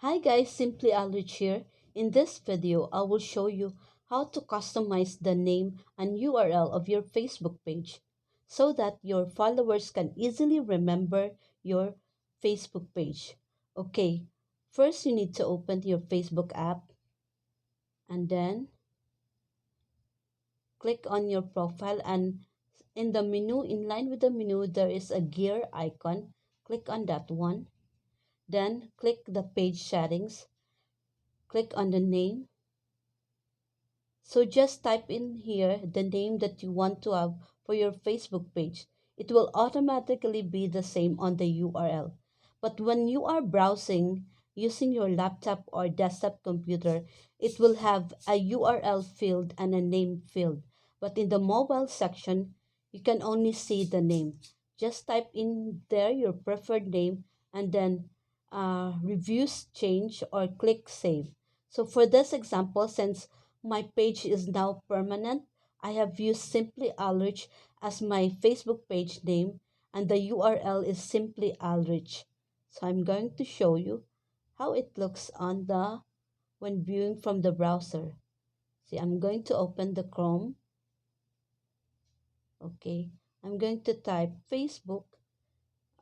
Hi guys, simply AlRitch here. In this video, I will show you how to customize the name and URL of your Facebook page so that your followers can easily remember your Facebook page. Okay, first you need to open your Facebook app and then click on your profile, and in the menu, in line with the menu, there is a gear icon. Click on that one. Then click the page settings. Click on the name. So just type in here the name that you want to have for your Facebook page. It will automatically be the same on the URL. But when you are browsing using your laptop or desktop computer, it will have a URL field and a name field. But in the mobile section, you can only see the name. Just type in there your preferred name and then reviews change or click save. So for this example, since my page is now permanent, I have used Simply AlRitch as my Facebook page name, and the URL is Simply AlRitch. So I'm going to show you how it looks on the when viewing from the browser. See, I'm going to open the Chrome. Okay, I'm going to type Facebook,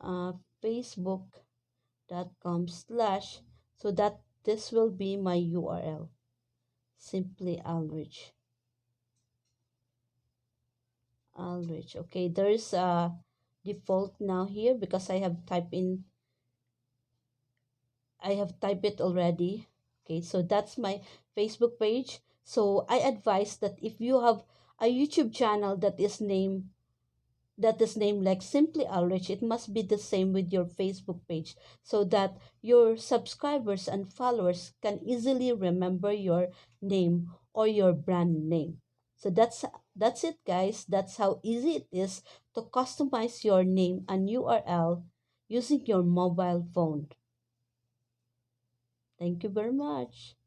uh, facebook.com/ so that this will be my URL. Simply AlRitch. AlRitch. Okay, there's a default now here because I have typed it already. Okay, so that's my Facebook page. So I advise that if you have a YouTube channel that is named like Simply AlRitch, it must be the same with your Facebook page so that your subscribers and followers can easily remember your name or your brand name. So that's it guys. That's how easy it is to customize your name and URL using your mobile phone. Thank you very much.